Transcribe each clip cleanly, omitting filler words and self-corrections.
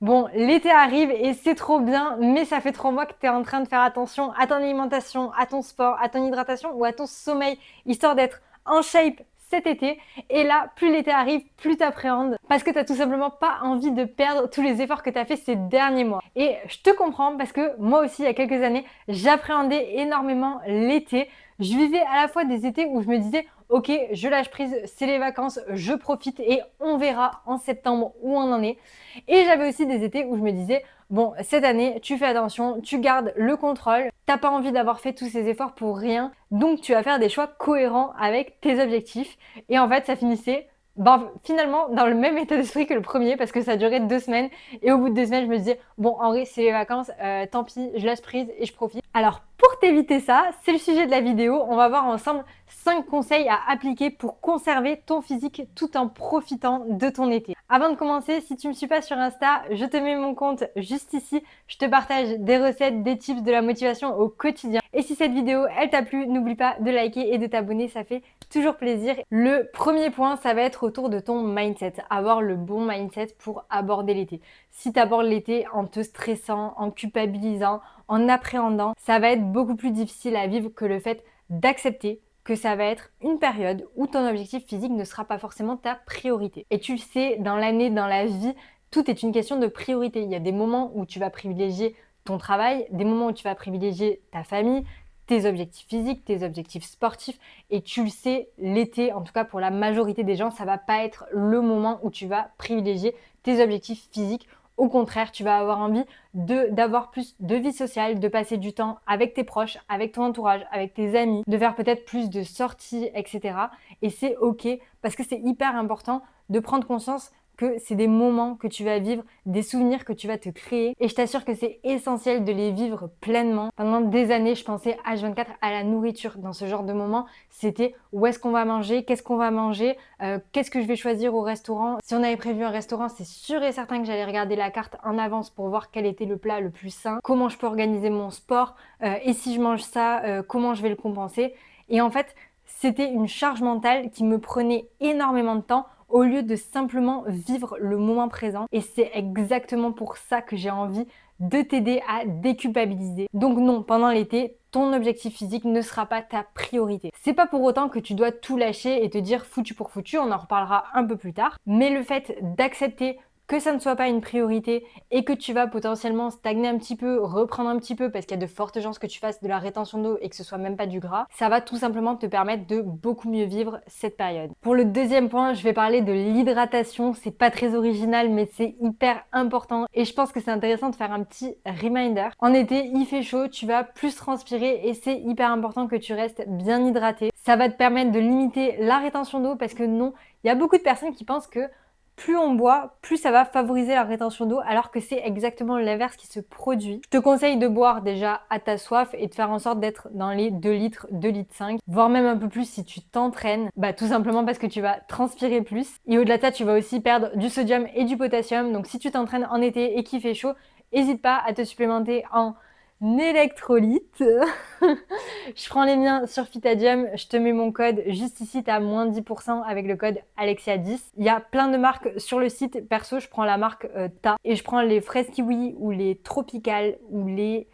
Bon, l'été arrive et c'est trop bien, mais ça fait 3 mois que tu es en train de faire attention à ton alimentation, à ton sport, à ton hydratation ou à ton sommeil, histoire d'être en shape cet été. Et là, plus l'été arrive, plus tu appréhendes parce que tu n'as tout simplement pas envie de perdre tous les efforts que tu as fait ces derniers mois. Et je te comprends parce que moi aussi, il y a quelques années, j'appréhendais énormément l'été. Je vivais à la fois des étés où je me disais, ok, je lâche prise, c'est les vacances, je profite et on verra en septembre où on en est. Et j'avais aussi des étés où je me disais, bon, cette année, tu fais attention, tu gardes le contrôle, t'as pas envie d'avoir fait tous ces efforts pour rien, donc tu vas faire des choix cohérents avec tes objectifs. Et en fait, ça finissait finalement dans le même état d'esprit que le premier parce que ça durait 2 semaines et au bout de 2 semaines je me disais bon en vrai c'est les vacances, tant pis je lâche prise et je profite. Alors pour t'éviter ça, c'est le sujet de la vidéo, on va voir ensemble 5 conseils à appliquer pour conserver ton physique tout en profitant de ton été. Avant de commencer, si tu me suis pas sur Insta, je te mets mon compte juste ici. Je te partage des recettes, des tips, de la motivation au quotidien. Et si cette vidéo, elle t'a plu, n'oublie pas de liker et de t'abonner, ça fait toujours plaisir. Le premier point, ça va être autour de ton mindset. Avoir le bon mindset pour aborder l'été. Si tu abordes l'été en te stressant, en culpabilisant, en appréhendant, ça va être beaucoup plus difficile à vivre que le fait d'accepter que ça va être une période où ton objectif physique ne sera pas forcément ta priorité. Et tu le sais, dans l'année, dans la vie, tout est une question de priorité. Il y a des moments où tu vas privilégier ton travail, des moments où tu vas privilégier ta famille, tes objectifs physiques, tes objectifs sportifs. Et tu le sais, l'été, en tout cas pour la majorité des gens, ça va pas être le moment où tu vas privilégier tes objectifs physiques. Au contraire, tu vas avoir envie d'avoir plus de vie sociale, de passer du temps avec tes proches, avec ton entourage, avec tes amis, de faire peut-être plus de sorties, etc. Et c'est ok parce que c'est hyper important de prendre conscience que c'est des moments que tu vas vivre, des souvenirs que tu vas te créer. Et je t'assure que c'est essentiel de les vivre pleinement. Pendant des années, je pensais H24 à la nourriture. Dans ce genre de moments, c'était où est-ce qu'on va manger, qu'est-ce qu'on va manger, qu'est-ce que je vais choisir au restaurant. Si on avait prévu un restaurant, c'est sûr et certain que j'allais regarder la carte en avance pour voir quel était le plat le plus sain, comment je peux organiser mon sport, et si je mange ça, comment je vais le compenser. Et en fait, c'était une charge mentale qui me prenait énormément de temps au lieu de simplement vivre le moment présent. Et c'est exactement pour ça que j'ai envie de t'aider à déculpabiliser. Donc non, pendant l'été, ton objectif physique ne sera pas ta priorité. C'est pas pour autant que tu dois tout lâcher et te dire foutu pour foutu, on en reparlera un peu plus tard. Mais le fait d'accepter que ça ne soit pas une priorité et que tu vas potentiellement stagner un petit peu, reprendre un petit peu parce qu'il y a de fortes chances que tu fasses de la rétention d'eau et que ce soit même pas du gras, ça va tout simplement te permettre de beaucoup mieux vivre cette période. Pour le deuxième point, je vais parler de l'hydratation. C'est pas très original mais c'est hyper important et je pense que c'est intéressant de faire un petit reminder. En été, il fait chaud, tu vas plus transpirer et c'est hyper important que tu restes bien hydraté. Ça va te permettre de limiter la rétention d'eau parce que non, il y a beaucoup de personnes qui pensent que plus on boit, plus ça va favoriser la rétention d'eau, alors que c'est exactement l'inverse qui se produit. Je te conseille de boire déjà à ta soif et de faire en sorte d'être dans les 2 litres, 2 litres 5, voire même un peu plus si tu t'entraînes, tout simplement parce que tu vas transpirer plus. Et au-delà de ça, tu vas aussi perdre du sodium et du potassium. Donc si tu t'entraînes en été et qu'il fait chaud, n'hésite pas à te supplémenter en électrolytes. Je prends les miens sur Phytadium, je te mets mon code juste ici, tu as moins 10% avec le code Alexia10. Il y a plein de marques sur le site, perso je prends la marque Ta et je prends les fraises kiwi ou les tropicales ou les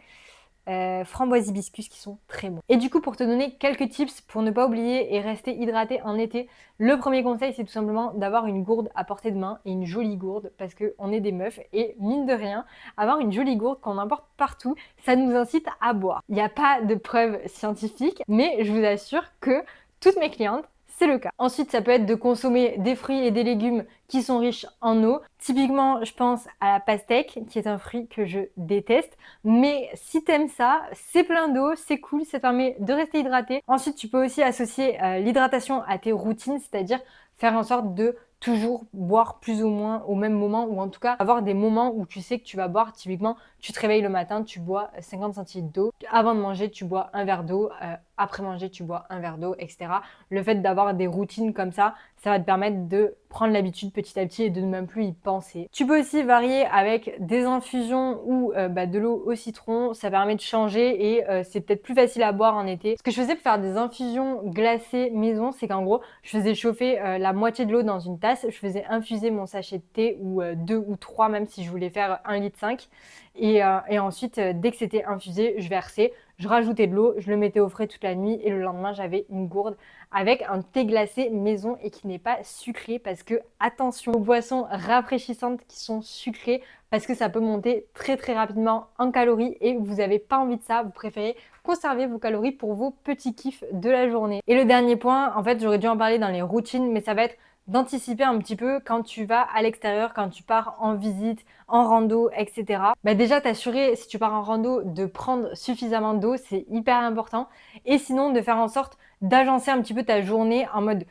framboise hibiscus qui sont très bons. Et du coup, pour te donner quelques tips pour ne pas oublier et rester hydraté en été, le premier conseil, c'est tout simplement d'avoir une gourde à portée de main et une jolie gourde parce qu'on est des meufs et mine de rien, avoir une jolie gourde qu'on emporte partout, ça nous incite à boire. Il n'y a pas de preuves scientifiques, mais je vous assure que toutes mes clientes, c'est le cas. Ensuite, ça peut être de consommer des fruits et des légumes qui sont riches en eau. Typiquement, je pense à la pastèque, qui est un fruit que je déteste. Mais si t'aimes ça, c'est plein d'eau, c'est cool, ça permet de rester hydraté. Ensuite, tu peux aussi associer l'hydratation à tes routines, c'est-à-dire faire en sorte de toujours boire plus ou moins au même moment, ou en tout cas avoir des moments où tu sais que tu vas boire. Typiquement, tu te réveilles le matin, tu bois 50 centilitres d'eau. Avant de manger, tu bois un verre d'eau. après manger, tu bois un verre d'eau, etc. Le fait d'avoir des routines comme ça va te permettre de prendre l'habitude petit à petit et de ne même plus y penser. Tu peux aussi varier avec des infusions ou de l'eau au citron. Ça permet de changer et c'est peut-être plus facile à boire en été. Ce que je faisais pour faire des infusions glacées maison, c'est qu'en gros, je faisais chauffer la moitié de l'eau dans une tasse. Je faisais infuser mon sachet de thé ou 2 ou 3 même si je voulais faire 1,5 litre. Et ensuite, dès que c'était infusé, je versais, je rajoutais de l'eau, je le mettais au frais toute la nuit et le lendemain, j'avais une gourde avec un thé glacé maison et qui n'est pas sucré parce que, attention aux boissons rafraîchissantes qui sont sucrées parce que ça peut monter très très rapidement en calories et vous n'avez pas envie de ça, vous préférez conserver vos calories pour vos petits kiffs de la journée. Et le dernier point, en fait, j'aurais dû en parler dans les routines, mais ça va être d'anticiper un petit peu quand tu vas à l'extérieur, quand tu pars en visite, en rando, etc. Déjà, t'assurer, si tu pars en rando, de prendre suffisamment d'eau, c'est hyper important. Et sinon, de faire en sorte d'agencer un petit peu ta journée en mode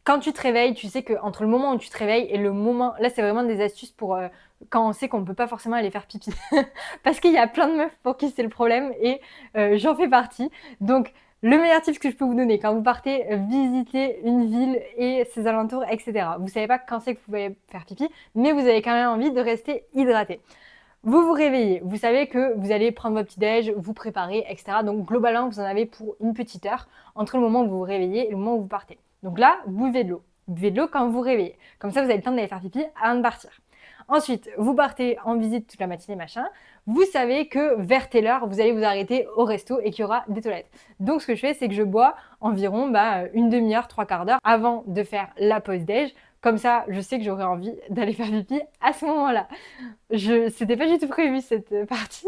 quand tu te réveilles, tu sais qu'entre le moment où tu te réveilles et le moment... Là, c'est vraiment des astuces pour quand on sait qu'on ne peut pas forcément aller faire pipi. Parce qu'il y a plein de meufs pour qui c'est le problème et j'en fais partie. Donc, le meilleur tip que je peux vous donner quand vous partez visiter une ville et ses alentours, etc. Vous savez pas quand c'est que vous pouvez faire pipi, mais vous avez quand même envie de rester hydraté. Vous vous réveillez, vous savez que vous allez prendre votre petit-déj, vous préparer, etc. Donc globalement, vous en avez pour une petite heure entre le moment où vous vous réveillez et le moment où vous partez. Donc là, buvez de l'eau. Buvez de l'eau quand vous vous réveillez. Comme ça, vous avez le temps d'aller faire pipi avant de partir. Ensuite, vous partez en visite toute la matinée, machin. Vous savez que vers telle heure, vous allez vous arrêter au resto et qu'il y aura des toilettes. Donc, ce que je fais, c'est que je bois environ une demi-heure, 3/4 d'heure avant de faire la pause déj. Comme ça, je sais que j'aurai envie d'aller faire pipi à ce moment-là. C'était pas du tout prévu cette partie,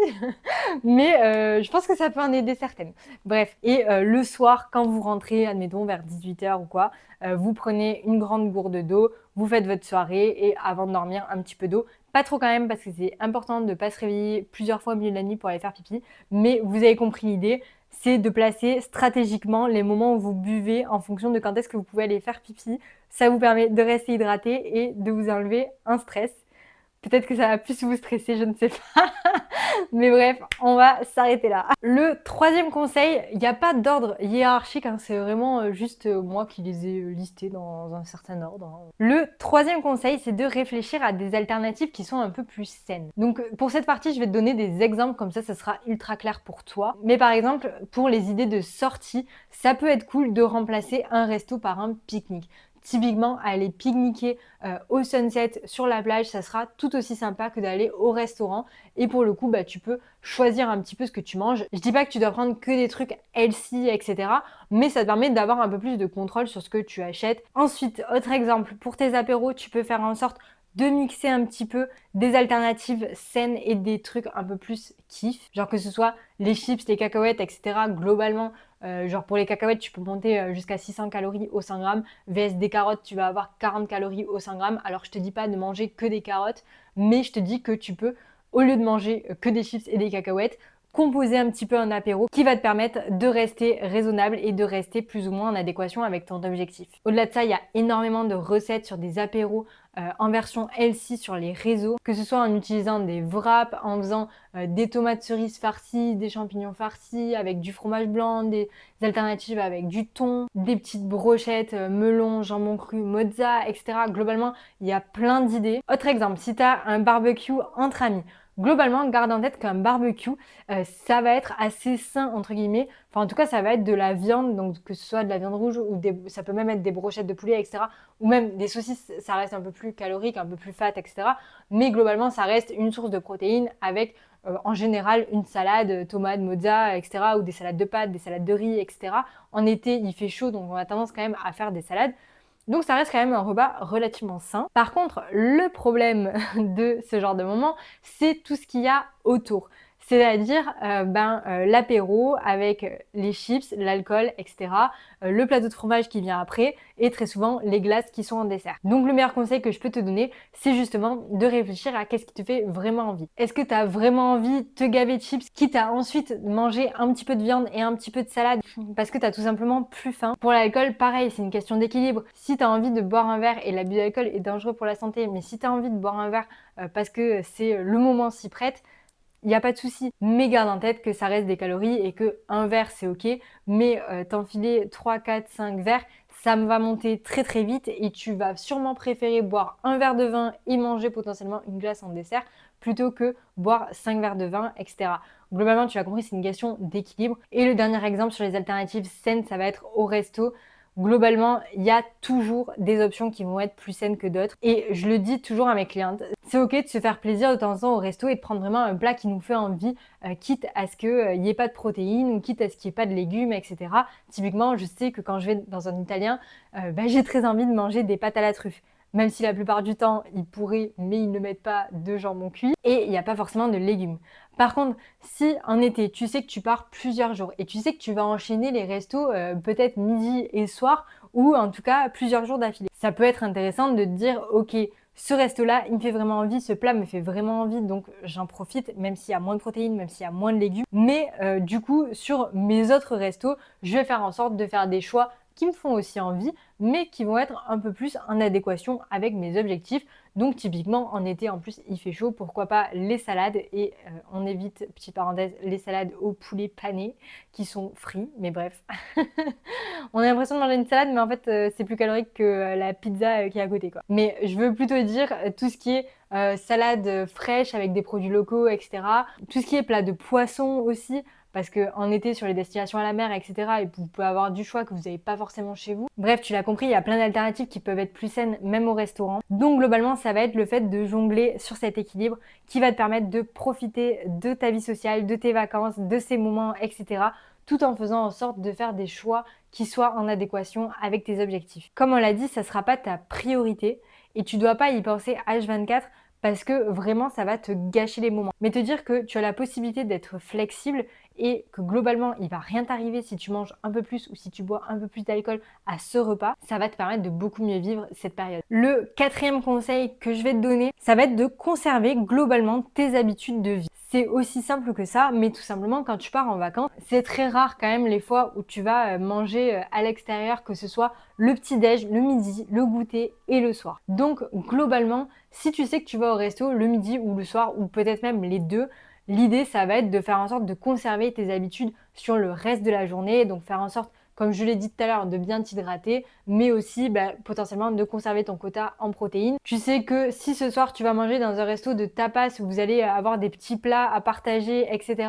mais je pense que ça peut en aider certaines. Bref, et le soir, quand vous rentrez, admettons vers 18h ou quoi, vous prenez une grande gourde d'eau, vous faites votre soirée et avant de dormir, un petit peu d'eau. Pas trop quand même parce que c'est important de ne pas se réveiller plusieurs fois au milieu de la nuit pour aller faire pipi, mais vous avez compris l'idée, c'est de placer stratégiquement les moments où vous buvez en fonction de quand est-ce que vous pouvez aller faire pipi. Ça vous permet de rester hydraté et de vous enlever un stress. Peut-être que ça va plus vous stresser, je ne sais pas. Mais bref, on va s'arrêter là. Le troisième conseil, il n'y a pas d'ordre hiérarchique, hein, c'est vraiment juste moi qui les ai listés dans un certain ordre. Hein. Le troisième conseil, c'est de réfléchir à des alternatives qui sont un peu plus saines. Donc pour cette partie, je vais te donner des exemples, comme ça sera ultra clair pour toi. Mais par exemple, pour les idées de sortie, ça peut être cool de remplacer un resto par un pique-nique. Typiquement, aller pique-niquer au sunset sur la plage, ça sera tout aussi sympa que d'aller au restaurant. Et pour le coup, tu peux choisir un petit peu ce que tu manges. Je dis pas que tu dois prendre que des trucs healthy, etc. Mais ça te permet d'avoir un peu plus de contrôle sur ce que tu achètes. Ensuite, autre exemple, pour tes apéros, tu peux faire en sorte de mixer un petit peu des alternatives saines et des trucs un peu plus kiff. Genre que ce soit les chips, les cacahuètes, etc. Globalement, genre pour les cacahuètes, tu peux monter jusqu'à 600 calories au 100 grammes. VS des carottes, tu vas avoir 40 calories au 100 grammes. Alors je te dis pas de manger que des carottes, mais je te dis que tu peux, au lieu de manger que des chips et des cacahuètes, composer un petit peu un apéro qui va te permettre de rester raisonnable et de rester plus ou moins en adéquation avec ton objectif. Au-delà de ça, il y a énormément de recettes sur des apéros en version healthy sur les réseaux, que ce soit en utilisant des wraps, en faisant des tomates cerises farcies, des champignons farcis, avec du fromage blanc, des alternatives avec du thon, des petites brochettes, melon, jambon cru, mozza, etc. Globalement, il y a plein d'idées. Autre exemple, si tu as un barbecue entre amis, globalement, garde en tête qu'un barbecue, ça va être assez sain, entre guillemets. Enfin, en tout cas, ça va être de la viande, donc que ce soit de la viande rouge ou ça peut même être des brochettes de poulet, etc. Ou même des saucisses, ça reste un peu plus calorique, un peu plus fat, etc. Mais globalement, ça reste une source de protéines avec, en général, une salade, tomate, mozza, etc. Ou des salades de pâtes, des salades de riz, etc. En été, il fait chaud, donc on a tendance quand même à faire des salades. Donc ça reste quand même un repas relativement sain. Par contre, le problème de ce genre de moment, c'est tout ce qu'il y a autour. C'est-à-dire l'apéro avec les chips, l'alcool, etc. Le plateau de fromage qui vient après et très souvent les glaces qui sont en dessert. Donc le meilleur conseil que je peux te donner, c'est justement de réfléchir à qu'est-ce qui te fait vraiment envie. Est-ce que tu as vraiment envie de te gaver de chips, quitte à ensuite manger un petit peu de viande et un petit peu de salade parce que tu as tout simplement plus faim? Pour l'alcool, pareil, c'est une question d'équilibre. Si tu as envie de boire un verre, et l'abus d'alcool est dangereux pour la santé, mais si tu as envie de boire un verre parce que c'est le moment s'y prête, il n'y a pas de souci. Mais garde en tête que ça reste des calories et que un verre c'est ok, mais t'enfiler 3, 4, 5 verres, ça me va monter très très vite et tu vas sûrement préférer boire un verre de vin et manger potentiellement une glace en dessert plutôt que boire 5 verres de vin, etc. Globalement, tu as compris, c'est une question d'équilibre. Et le dernier exemple sur les alternatives saines, ça va être au resto. Globalement, il y a toujours des options qui vont être plus saines que d'autres. Et je le dis toujours à mes clientes, c'est ok de se faire plaisir de temps en temps au resto et de prendre vraiment un plat qui nous fait envie, quitte à ce qu'il n'y ait pas de protéines ou quitte à ce qu'il n'y ait pas de légumes, etc. Typiquement, je sais que quand je vais dans un italien, j'ai très envie de manger des pâtes à la truffe. Même si la plupart du temps, ils pourraient, mais ils ne mettent pas de jambon cuit. Et il n'y a pas forcément de légumes. Par contre, si en été, tu sais que tu pars plusieurs jours et tu sais que tu vas enchaîner les restos peut-être midi et soir ou en tout cas plusieurs jours d'affilée, ça peut être intéressant de te dire ok, ce resto-là, il me fait vraiment envie, ce plat me fait vraiment envie, donc j'en profite, même s'il y a moins de protéines, même s'il y a moins de légumes. Mais du coup, sur mes autres restos, je vais faire en sorte de faire des choix qui me font aussi envie, mais qui vont être un peu plus en adéquation avec mes objectifs. Donc typiquement en été en plus il fait chaud, pourquoi pas les salades et on évite, petite parenthèse, les salades au poulet pané qui sont frites, mais bref. On a l'impression de manger une salade mais en fait c'est plus calorique que la pizza qui est à côté quoi. Mais je veux plutôt dire tout ce qui est salade fraîche avec des produits locaux, etc. Tout ce qui est plat de poisson aussi, parce qu'en été sur les destinations à la mer, etc., et vous pouvez avoir du choix que vous n'avez pas forcément chez vous. Bref, tu l'as compris, il y a plein d'alternatives qui peuvent être plus saines même au restaurant. Donc globalement, ça va être le fait de jongler sur cet équilibre qui va te permettre de profiter de ta vie sociale, de tes vacances, de ces moments, etc., tout en faisant en sorte de faire des choix qui soient en adéquation avec tes objectifs. Comme on l'a dit, ça ne sera pas ta priorité et tu ne dois pas y penser H24 parce que vraiment ça va te gâcher les moments. Mais te dire que tu as la possibilité d'être flexible et que globalement il va rien t'arriver si tu manges un peu plus ou si tu bois un peu plus d'alcool à ce repas, ça va te permettre de beaucoup mieux vivre cette période. Le quatrième conseil que je vais te donner, ça va être de conserver globalement tes habitudes de vie. C'est aussi simple que ça, mais tout simplement quand tu pars en vacances, c'est très rare quand même les fois où tu vas manger à l'extérieur, que ce soit le petit-déj, le midi, le goûter et le soir. Donc globalement, si tu sais que tu vas au resto le midi ou le soir, ou peut-être même les deux, l'idée ça va être de faire en sorte de conserver tes habitudes sur le reste de la journée, donc faire en sorte, comme je l'ai dit tout à l'heure, de bien t'hydrater, mais aussi potentiellement de conserver ton quota en protéines. Tu sais que si ce soir tu vas manger dans un resto de tapas où vous allez avoir des petits plats à partager, etc.,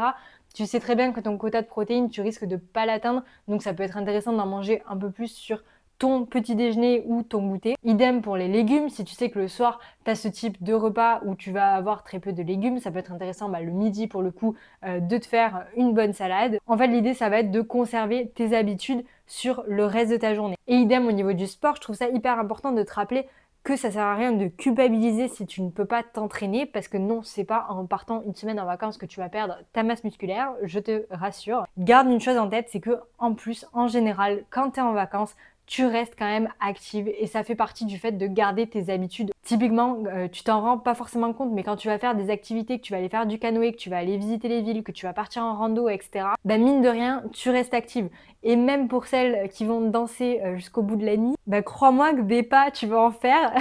tu sais très bien que ton quota de protéines, tu risques de pas l'atteindre, donc ça peut être intéressant d'en manger un peu plus sur ton petit déjeuner ou ton goûter. Idem pour les légumes, si tu sais que le soir tu as ce type de repas où tu vas avoir très peu de légumes, ça peut être intéressant le midi pour le coup de te faire une bonne salade. En fait l'idée ça va être de conserver tes habitudes sur le reste de ta journée. Et idem au niveau du sport, je trouve ça hyper important de te rappeler que ça sert à rien de culpabiliser si tu ne peux pas t'entraîner parce que non, c'est pas en partant une semaine en vacances que tu vas perdre ta masse musculaire, je te rassure. Garde une chose en tête, c'est que en plus, en général, quand tu es en vacances, tu restes quand même active et ça fait partie du fait de garder tes habitudes. Typiquement, tu t'en rends pas forcément compte, mais quand tu vas faire des activités, que tu vas aller faire du canoë, que tu vas aller visiter les villes, que tu vas partir en rando, etc., mine de rien, tu restes active. Et même pour celles qui vont danser jusqu'au bout de la nuit, crois-moi que des pas, tu vas en faire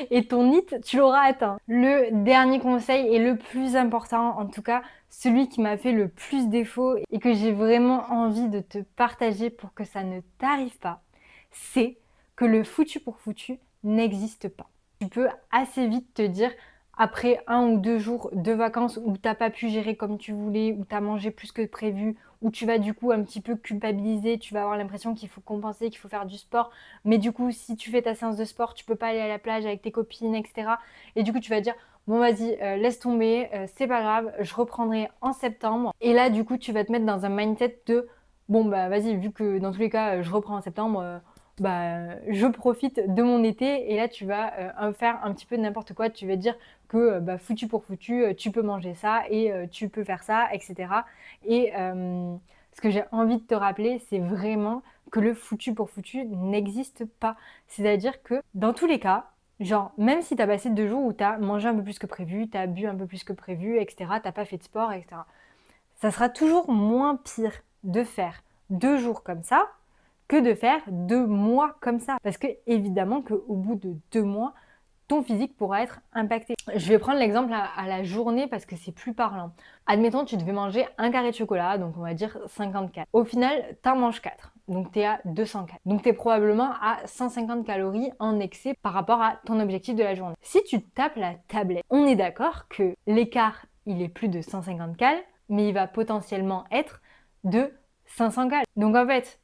et ton NIT, tu l'auras atteint. Le dernier conseil et le plus important, en tout cas, celui qui m'a fait le plus défaut et que j'ai vraiment envie de te partager pour que ça ne t'arrive pas, c'est que le foutu pour foutu n'existe pas. Tu peux assez vite te dire, après 1 ou 2 jours de vacances où t'as pas pu gérer comme tu voulais, où t'as mangé plus que prévu, où tu vas du coup un petit peu culpabiliser, tu vas avoir l'impression qu'il faut compenser, qu'il faut faire du sport, mais du coup si tu fais ta séance de sport, tu peux pas aller à la plage avec tes copines, etc. Et du coup tu vas dire, bon vas-y, laisse tomber, c'est pas grave, je reprendrai en septembre. Et là du coup tu vas te mettre dans un mindset de, bon vas-y, vu que dans tous les cas je reprends en septembre, je profite de mon été et là tu vas faire un petit peu n'importe quoi, tu vas dire que foutu pour foutu, tu peux manger ça et tu peux faire ça, etc. Et ce que j'ai envie de te rappeler, c'est vraiment que le foutu pour foutu n'existe pas. C'est-à-dire que dans tous les cas, genre même si tu as passé 2 jours où tu as mangé un peu plus que prévu, tu as bu un peu plus que prévu, etc., t'as pas fait de sport, etc., ça sera toujours moins pire de faire 2 jours comme ça que de faire 2 mois comme ça. Parce que évidemment qu'au bout de 2 mois, ton physique pourra être impacté. Je vais prendre l'exemple à la journée parce que c'est plus parlant. Admettons, tu devais manger un carré de chocolat, donc on va dire 50 calories. Au final, tu en manges 4, donc tu es à 200 calories. Donc tu es probablement à 150 calories en excès par rapport à ton objectif de la journée. Si tu tapes la tablette, on est d'accord que l'écart, il est plus de 150 calories, mais il va potentiellement être de 500 calories. Donc en fait,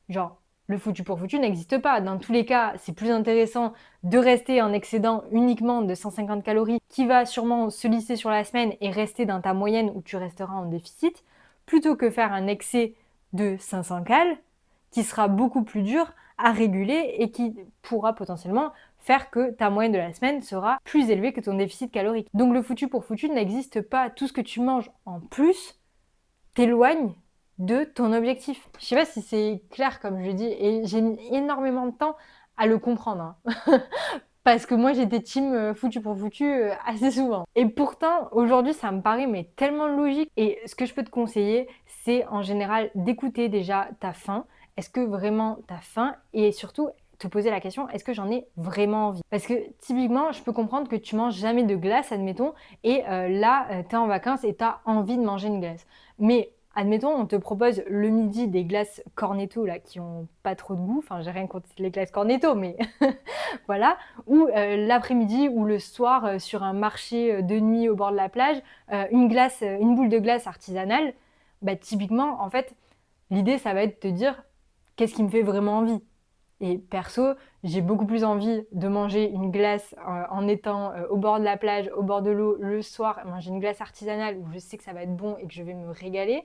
genre, le foutu pour foutu n'existe pas. Dans tous les cas, c'est plus intéressant de rester en excédent uniquement de 150 calories qui va sûrement se lisser sur la semaine et rester dans ta moyenne où tu resteras en déficit, plutôt que faire un excès de 500 calories qui sera beaucoup plus dur à réguler et qui pourra potentiellement faire que ta moyenne de la semaine sera plus élevée que ton déficit calorique. Donc le foutu pour foutu n'existe pas. Tout ce que tu manges en plus t'éloigne de ton objectif. Je sais pas si c'est clair comme je dis, et j'ai mis énormément de temps à le comprendre. Hein. Parce que moi j'étais team foutu pour foutu assez souvent. Et pourtant aujourd'hui ça me paraît mais tellement logique. Et ce que je peux te conseiller, c'est en général d'écouter déjà ta faim. Est-ce que vraiment t'as faim? Et surtout te poser la question, est-ce que j'en ai vraiment envie? Parce que typiquement, je peux comprendre que tu manges jamais de glace, admettons, et là, tu es en vacances et tu as envie de manger une glace. Mais admettons, on te propose le midi des glaces Cornetto là, qui ont pas trop de goût. Enfin, j'ai rien contre les glaces Cornetto, mais voilà. Ou l'après-midi ou le soir sur un marché de nuit au bord de la plage, une boule de glace artisanale. Bah, typiquement, en fait, l'idée, ça va être de te dire qu'est-ce qui me fait vraiment envie. Et perso, j'ai beaucoup plus envie de manger une glace en étant au bord de la plage, au bord de l'eau, le soir, manger une glace artisanale où je sais que ça va être bon et que je vais me régaler,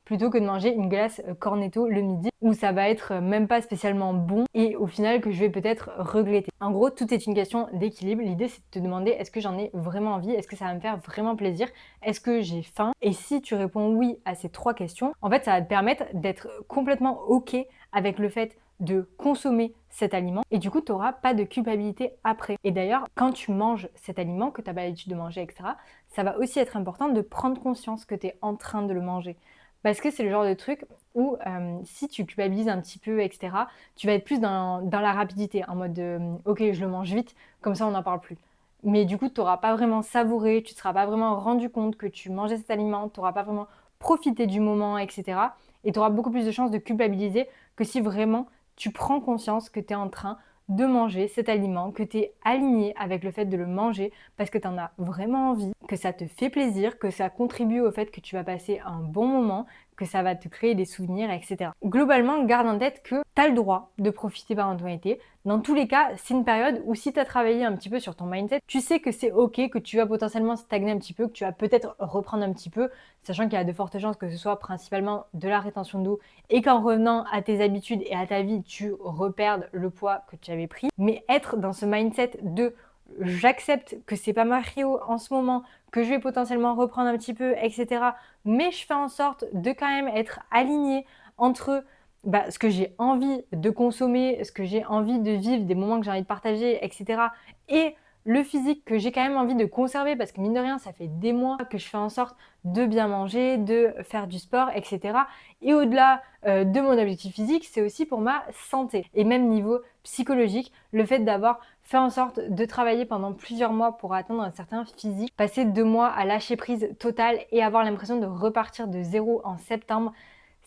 plutôt que de manger une glace Cornetto le midi où ça va être même pas spécialement bon et au final que je vais peut-être regretter. En gros, tout est une question d'équilibre. L'idée, c'est de te demander est-ce que j'en ai vraiment envie? Est-ce que ça va me faire vraiment plaisir? Est-ce que j'ai faim? Et si tu réponds oui à ces 3 questions, en fait, ça va te permettre d'être complètement OK avec le fait de consommer cet aliment et du coup tu n'auras pas de culpabilité après. Et d'ailleurs quand tu manges cet aliment que tu n'as pas l'habitude de manger, etc., ça va aussi être important de prendre conscience que tu es en train de le manger. Parce que c'est le genre de truc où si tu culpabilises un petit peu, etc., tu vas être plus dans la rapidité, en mode ok, je le mange vite, comme ça on n'en parle plus. Mais du coup, tu n'auras pas vraiment savouré, tu ne te seras pas vraiment rendu compte que tu mangeais cet aliment, tu n'auras pas vraiment profité du moment, etc. Et tu auras beaucoup plus de chances de culpabiliser que si vraiment tu prends conscience que tu es en train de manger cet aliment, que tu es aligné avec le fait de le manger parce que tu en as vraiment envie, que ça te fait plaisir, que ça contribue au fait que tu vas passer un bon moment, que ça va te créer des souvenirs, etc. Globalement, garde en tête que tu as le droit de profiter pendant ton été. Dans tous les cas, c'est une période où si tu as travaillé un petit peu sur ton mindset, tu sais que c'est ok, que tu vas potentiellement stagner un petit peu, que tu vas peut-être reprendre un petit peu, sachant qu'il y a de fortes chances que ce soit principalement de la rétention d'eau et qu'en revenant à tes habitudes et à ta vie, tu reperdes le poids que tu avais pris. Mais être dans ce mindset de j'accepte que c'est pas ma prio en ce moment, que je vais potentiellement reprendre un petit peu, etc. Mais je fais en sorte de quand même être alignée entre ce que j'ai envie de consommer, ce que j'ai envie de vivre, des moments que j'ai envie de partager, etc. Et le physique que j'ai quand même envie de conserver parce que mine de rien, ça fait des mois que je fais en sorte de bien manger, de faire du sport, etc. Et au-delà de mon objectif physique, c'est aussi pour ma santé. Et même niveau psychologique, le fait d'avoir fait en sorte de travailler pendant plusieurs mois pour atteindre un certain physique, passer 2 mois à lâcher prise totale et avoir l'impression de repartir de zéro en septembre,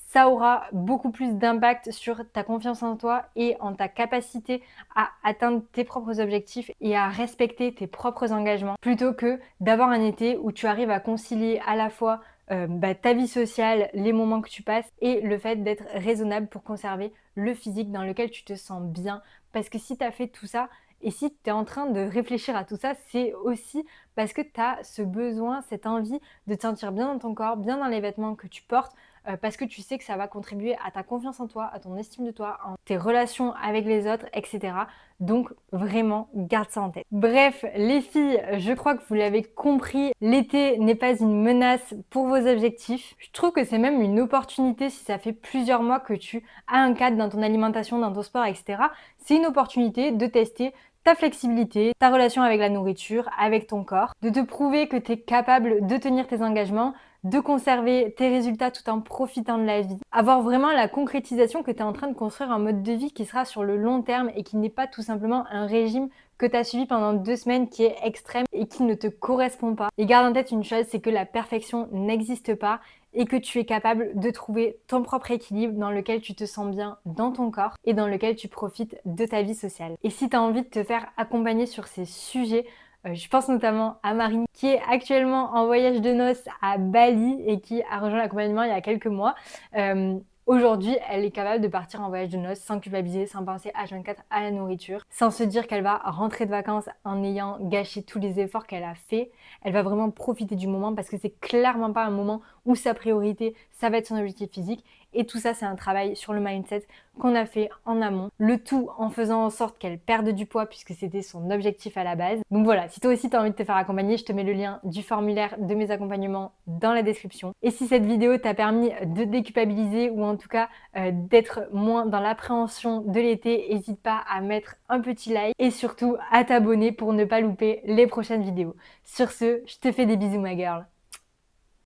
ça aura beaucoup plus d'impact sur ta confiance en toi et en ta capacité à atteindre tes propres objectifs et à respecter tes propres engagements plutôt que d'avoir un été où tu arrives à concilier à la fois ta vie sociale, les moments que tu passes et le fait d'être raisonnable pour conserver le physique dans lequel tu te sens bien. Parce que si tu as fait tout ça et si tu es en train de réfléchir à tout ça, c'est aussi parce que tu as ce besoin, cette envie de te sentir bien dans ton corps, bien dans les vêtements que tu portes, parce que tu sais que ça va contribuer à ta confiance en toi, à ton estime de toi, en tes relations avec les autres, etc. Donc vraiment, garde ça en tête. Bref, les filles, je crois que vous l'avez compris, l'été n'est pas une menace pour vos objectifs. Je trouve que c'est même une opportunité si ça fait plusieurs mois que tu as un cadre dans ton alimentation, dans ton sport, etc. C'est une opportunité de tester ta flexibilité, ta relation avec la nourriture, avec ton corps, de te prouver que tu es capable de tenir tes engagements, de conserver tes résultats tout en profitant de la vie. Avoir vraiment la concrétisation que tu es en train de construire un mode de vie qui sera sur le long terme et qui n'est pas tout simplement un régime que tu as suivi pendant 2 semaines qui est extrême et qui ne te correspond pas. Et garde en tête une chose, c'est que la perfection n'existe pas et que tu es capable de trouver ton propre équilibre dans lequel tu te sens bien dans ton corps et dans lequel tu profites de ta vie sociale. Et si tu as envie de te faire accompagner sur ces sujets, je pense notamment à Marine qui est actuellement en voyage de noces à Bali et qui a rejoint l'accompagnement il y a quelques mois. Aujourd'hui, elle est capable de partir en voyage de noces sans culpabiliser, sans penser H24 à la nourriture, sans se dire qu'elle va rentrer de vacances en ayant gâché tous les efforts qu'elle a fait. Elle va vraiment profiter du moment parce que c'est clairement pas un moment où sa priorité, ça va être son objectif physique. Et tout ça, c'est un travail sur le mindset qu'on a fait en amont. Le tout en faisant en sorte qu'elle perde du poids puisque c'était son objectif à la base. Donc voilà, si toi aussi tu as envie de te faire accompagner, je te mets le lien du formulaire de mes accompagnements dans la description. Et si cette vidéo t'a permis de déculpabiliser ou en tout cas d'être moins dans l'appréhension de l'été, n'hésite pas à mettre un petit like et surtout à t'abonner pour ne pas louper les prochaines vidéos. Sur ce, je te fais des bisous ma girl.